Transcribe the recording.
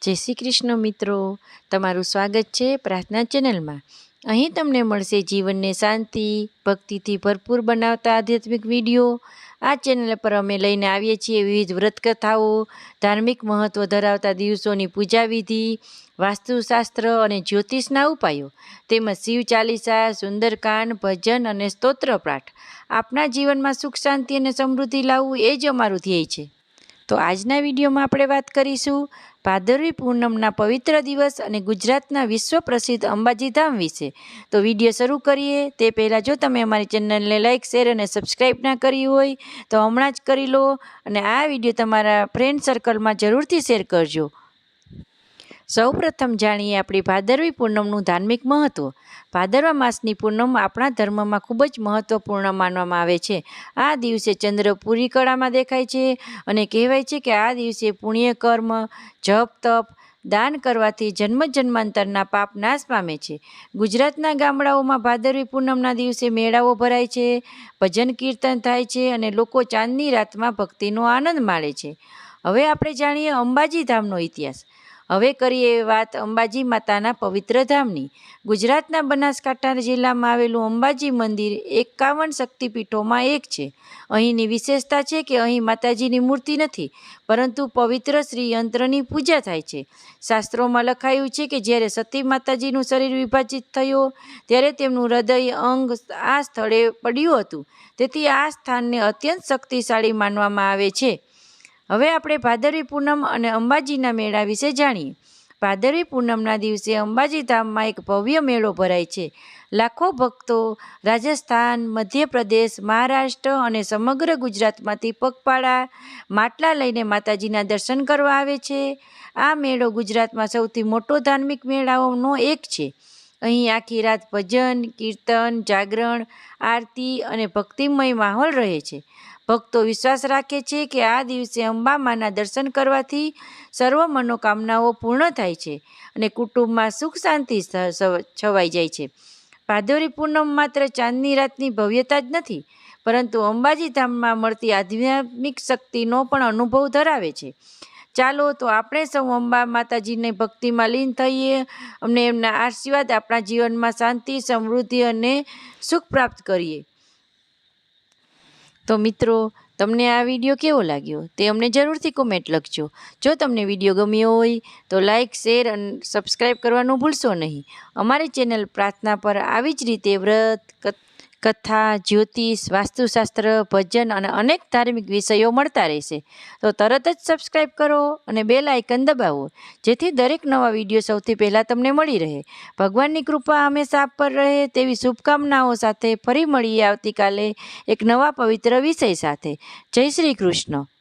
જય શ્રી કૃષ્ણ મિત્રો, તમારું સ્વાગત છે પ્રાર્થના ચેનલમાં। અહીં તમને મળશે જીવનને શાંતિ ભક્તિથી ભરપૂર બનાવતા આધ્યાત્મિક વિડીયો। આ ચેનલ પર અમે લઈને આવીએ છીએ વિવિધ વ્રતકથાઓ, ધાર્મિક મહત્ત્વ ધરાવતા દિવસોની પૂજા વિધિ, વાસ્તુશાસ્ત્ર અને જ્યોતિષના ઉપાયો, તેમજ શિવ ચાલીસા, સુંદરકાંડ, ભજન અને સ્તોત્ર પાઠ। આપના જીવનમાં સુખ શાંતિ અને સમૃદ્ધિ લાવવું એ જ અમારું ધ્યેય છે। તો આજના વિડીયોમાં આપણે વાત કરીશું ભાદરવી પૂનમના પવિત્ર દિવસ અને ગુજરાતના વિશ્વ પ્રસિદ્ધ અંબાજી ધામ વિશે। તો વિડીયો શરૂ કરીએ તે પહેલાં જો તમે અમારી ચેનલને લાઇક, શેર અને સબસ્ક્રાઈબ ના કરી હોય તો હમણાં જ કરી લો અને આ વિડીયો તમારા ફ્રેન્ડ સર્કલમાં જરૂરથી શેર કરજો। સૌપ્રથમ જાણીએ આપણી ભાદરવી પૂનમનું ધાર્મિક મહત્ત્વ। ભાદરવા માસની પૂનમ આપણા ધર્મમાં ખૂબ જ મહત્ત્વપૂર્ણ માનવામાં આવે છે। આ દિવસે ચંદ્ર પૂરી કળામાં દેખાય છે અને કહેવાય છે કે આ દિવસે પુણ્ય કર્મ, જપ તપ, દાન કરવાથી જન્મ જન્માંતરના પાપ નાશ પામે છે। ગુજરાતના ગામડાઓમાં ભાદરવી પૂનમના દિવસે મેળાઓ ભરાય છે, ભજન કીર્તન થાય છે અને લોકો ચાંદની રાતમાં ભક્તિનો આનંદ માણે છે। હવે આપણે જાણીએ અંબાજી ધામનો ઇતિહાસ। હવે કરીએ વાત અંબાજી માતાના પવિત્ર ધામની। ગુજરાતના બનાસકાંઠા જિલ્લામાં આવેલું અંબાજી મંદિર 51 શક્તિપીઠોમાં એક છે। અહીંની વિશેષતા છે કે અહીં માતાજીની મૂર્તિ નથી, પરંતુ પવિત્ર શ્રી યંત્રની પૂજા થાય છે। શાસ્ત્રોમાં લખાયું છે કે જ્યારે સતી માતાજીનું શરીર વિભાજિત થયું ત્યારે તેમનું હૃદય અંગ આ સ્થળે પડ્યું હતું, તેથી આ સ્થાનને અત્યંત શક્તિશાળી માનવામાં આવે છે। હવે આપણે ભાદરવી પૂનમ અને અંબાજીના મેળા વિશે જાણીએ। ભાદરવી પૂનમના દિવસે અંબાજી ધામમાં એક ભવ્ય મેળો ભરાય છે। લાખો ભક્તો રાજસ્થાન, મધ્યપ્રદેશ, મહારાષ્ટ્ર અને સમગ્ર ગુજરાતમાંથી પગપાળા માટલા લઈને માતાજીના દર્શન કરવા આવે છે। આ મેળો ગુજરાતમાં સૌથી મોટો ધાર્મિક મેળાઓનો એક છે। અહીં આખી રાત ભજન, કીર્તન, જાગરણ, આરતી અને ભક્તિમય માહોલ રહે છે। ભક્તો વિશ્વાસ રાખે છે કે આ દિવસે અંબા માના દર્શન કરવાથી સર્વ મનોકામનાઓ પૂર્ણ થાય છે અને કુટુંબમાં સુખ શાંતિ છવાઈ જાય છે। ભાદરવી પૂનમ માત્ર ચાંદની રાતની ભવ્યતા જ નથી, પરંતુ અંબાજી ધામમાં મળતી આધ્યાત્મિક શક્તિનો પણ અનુભવ ધરાવે છે। ચાલો તો આપણે સૌ અંબા માતાજીને ભક્તિમાં લીન થઈએ અને એમના આશીર્વાદ આપણા જીવનમાં શાંતિ, સમૃદ્ધિ અને સુખ પ્રાપ્ત કરીએ। તો મિત્રો, તમને આ વિડીયો કેવો લાગ્યો તે અમને જરૂરથી કોમેન્ટ લખજો। જો તમને વિડીયો ગમ્યો હોય તો લાઇક, શેર અને સબસ્ક્રાઈબ કરવાનું ભૂલશો નહીં। અમારી ચેનલ પ્રાર્થના પર આવી જ રીતે વ્રત, કથા, જ્યોતિષ, વાસ્તુશાસ્ત્ર, ભજન અને અનેક ધાર્મિક વિષયો મળતા રહેશે। તો તરત જ સબસ્ક્રાઈબ કરો અને બેલ આઇકન દબાવો, જેથી દરેક નવા વિડીયો સૌથી પહેલાં તમને મળી રહે। ભગવાનની કૃપા હંમેશા આપ પર રહે તેવી શુભકામનાઓ સાથે ફરી મળીએ આવતીકાલે એક નવા પવિત્ર વિષય સાથે। જય શ્રી કૃષ્ણ।